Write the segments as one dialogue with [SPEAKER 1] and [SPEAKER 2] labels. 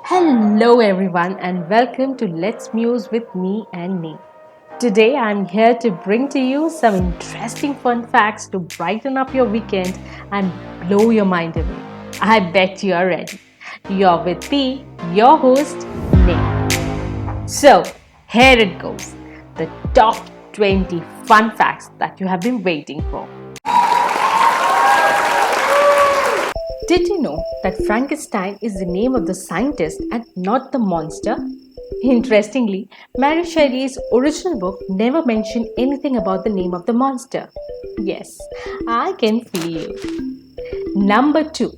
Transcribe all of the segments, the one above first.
[SPEAKER 1] Hello everyone and welcome to Let's Muse with me and me. Today I'm here to bring to you some interesting fun facts to brighten up your weekend and blow your mind away. I bet you are ready. You're with me, your host, Nick. So, here it goes. The top 20 fun facts that you have been waiting for. Did you know that Frankenstein is the name of the scientist and not the monster? Interestingly, Mary Shelley's original book never mentioned anything about the name of the monster. Yes, I can feel you. Number 2.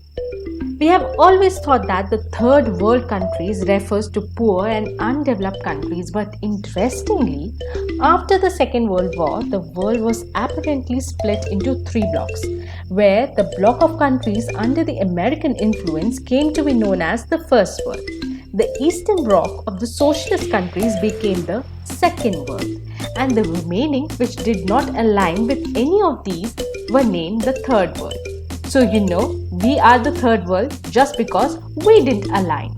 [SPEAKER 1] We have always thought that the third world countries refers to poor and undeveloped countries, but interestingly, after the Second World War, the world was apparently split into three blocks, where the block of countries under the American influence came to be known as the First World. The Eastern Bloc of the socialist countries became the Second World, and the remaining, which did not align with any of these, were named the Third World. So we are the third world just because we didn't align.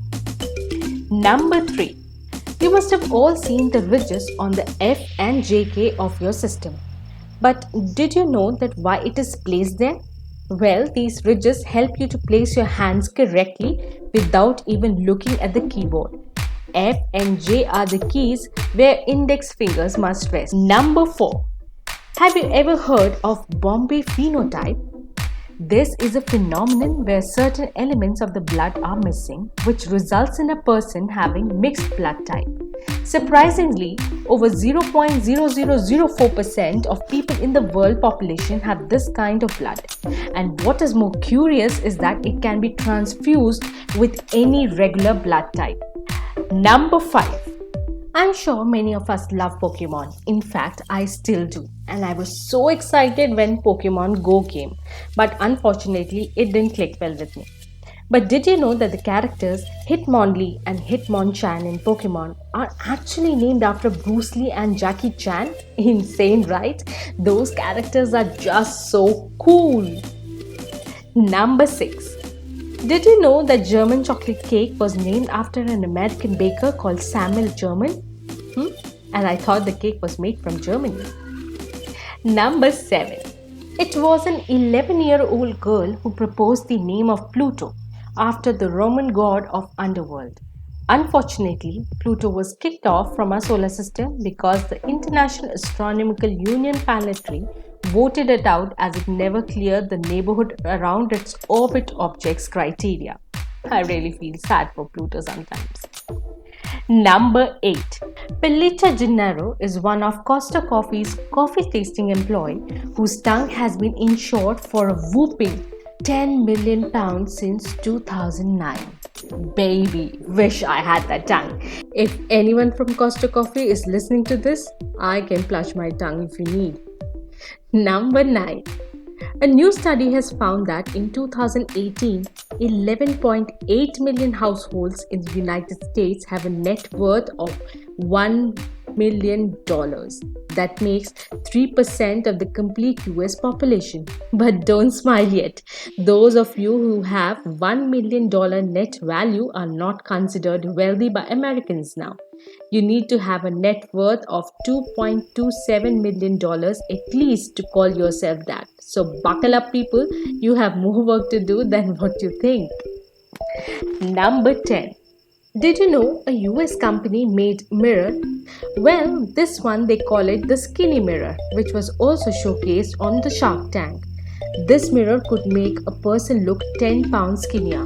[SPEAKER 1] Number 3. You must have all seen the ridges on the F and JK of your system. But did you know that why it is placed there? Well, these ridges help you to place your hands correctly without even looking at the keyboard. F and J are the keys where index fingers must rest. Number 4. Have you ever heard of Bombay phenotype? This is a phenomenon where certain elements of the blood are missing, which results in a person having mixed blood type. Surprisingly, over 0.0004% of people in the world population have this kind of blood. And what is more curious is that it can be transfused with any regular blood type. Number 5. I'm sure many of us love Pokemon. In fact, I still do. And I was so excited when Pokemon Go came. But unfortunately, it didn't click well with me. But did you know that the characters Hitmonlee and Hitmonchan in Pokemon are actually named after Bruce Lee and Jackie Chan? Insane, right? Those characters are just so cool. Number 6. Did you know that German chocolate cake was named after an American baker called Samuel German? And I thought the cake was made from Germany. Number 7. It was an 11-year-old girl who proposed the name of Pluto after the Roman god of underworld. Unfortunately, Pluto was kicked off from our solar system because the International Astronomical Union planetary voted it out as it never cleared the neighborhood around its orbit objects criteria. I really feel sad for Pluto sometimes. Number 8. Pelica Gennaro is one of Costa Coffee's coffee tasting employee whose tongue has been insured for a whooping £10 million since 2009. Baby, wish I had that tongue. If anyone from Costa Coffee is listening to this, I can plush my tongue if you need. Number 9. A new study has found that in 2018, 11.8 million households in the United States have a net worth of $1 million. That makes 3% of the complete US population. But don't smile yet. Those of you who have $1 million net value are not considered wealthy by Americans now. You need to have a net worth of $2.27 million at least to call yourself that. So buckle up, people. You have more work to do than what you think. Number 10. Did you know a US company made mirror? Well, this one they call it the skinny mirror, which was also showcased on the Shark Tank. This mirror could make a person look 10 pounds skinnier.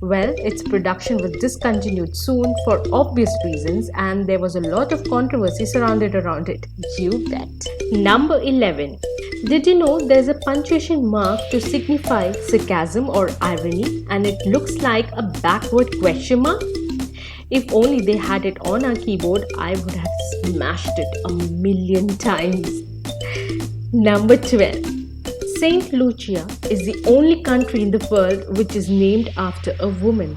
[SPEAKER 1] Well, its production was discontinued soon for obvious reasons, and there was a lot of controversy surrounded around it. You bet. Number 11. Did you know there's a punctuation mark to signify sarcasm or irony, and it looks like a backward question mark? If only they had it on our keyboard, I would have smashed it a million times. Number 12. Saint Lucia is the only country in the world which is named after a woman.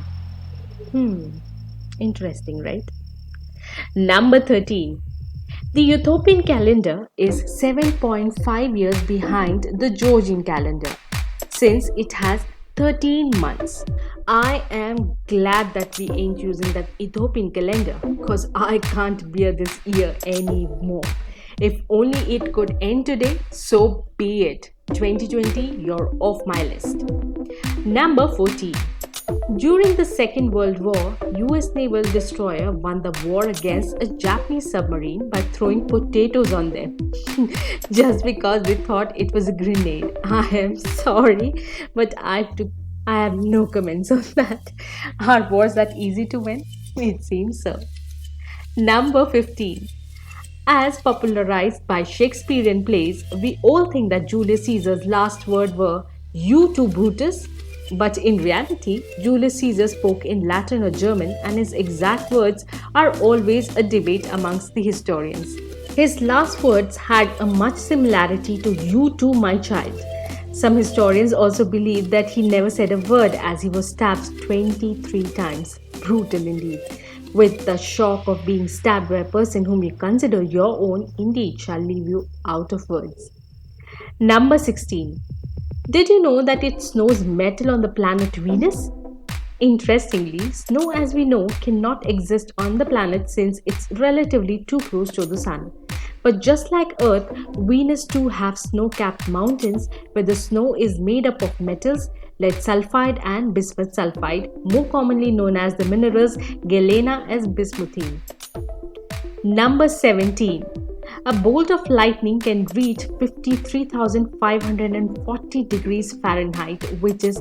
[SPEAKER 1] Interesting, right? Number 13. The Ethiopian calendar is 7.5 years behind the Georgian calendar, since it has 13 months. I am glad that we ain't using that Ethiopian calendar because I can't bear this year anymore. If only it could end today, so be it. 2020, you're off my list. Number 14. During the Second World War, US naval destroyer won the war against a Japanese submarine by throwing potatoes on them just because they thought it was a grenade. I am sorry, but I have no comments on that. Are wars that easy to win? It seems so. Number 15. As popularized by Shakespearean plays, we all think that Julius Caesar's last words were, "You too, Brutus." But in reality, Julius Caesar spoke in Latin or German, and his exact words are always a debate amongst the historians. His last words had a much similarity to "You too, my child." Some historians also believe that he never said a word as he was stabbed 23 times. Brutal indeed. With the shock of being stabbed by a person whom you consider your own, indeed shall leave you out of words. Number 16. Did you know that it snows metal on the planet Venus? Interestingly, snow as we know cannot exist on the planet since it's relatively too close to the sun. But just like Earth, Venus too have snow-capped mountains where the snow is made up of metals, lead sulfide and bismuth sulfide, more commonly known as the minerals galena as bismuthine. Number 17. A bolt of lightning can reach 53,540 degrees Fahrenheit, which is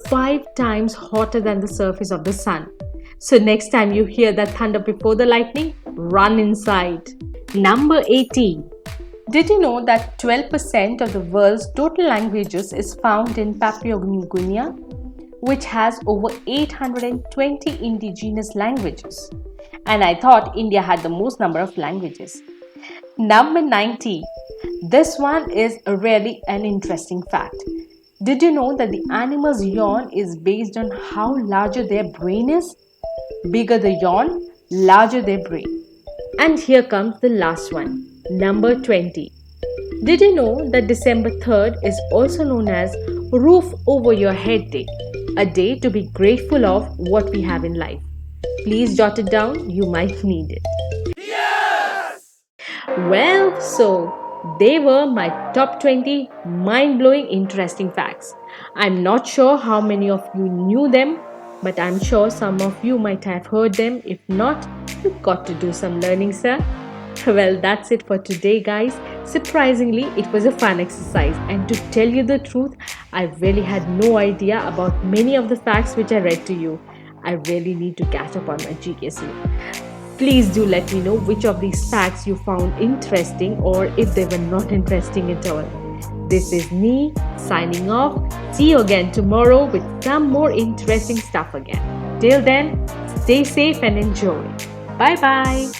[SPEAKER 1] 5 times hotter than the surface of the sun. So next time you hear that thunder before the lightning, run inside. Number 18. Did you know that 12% of the world's total languages is found in Papua New Guinea, which has over 820 indigenous languages? And I thought India had the most number of languages. Number 19. This one is really an interesting fact. Did you know that the animal's yawn is based on how larger their brain is? Bigger the yawn, larger their brain. And here comes the last one, number 20. Did you know that December 3rd is also known as Roof Over Your Head Day, a day to be grateful of what we have in life? Please jot it down, you might need it. Yes! Well, so they were my top 20 mind-blowing interesting facts. I'm not sure how many of you knew them, but I'm sure some of you might have heard them. If not, you've got to do some learning, sir. Well, that's it for today, guys. Surprisingly, it was a fun exercise, and to tell you the truth, I really had no idea about many of the facts which I read to you. I really need to catch up on my GKC. Please do let me know which of these facts you found interesting or if they were not interesting at all. This is me signing off. See you again tomorrow with some more interesting stuff again. Till then, stay safe and enjoy. Bye bye.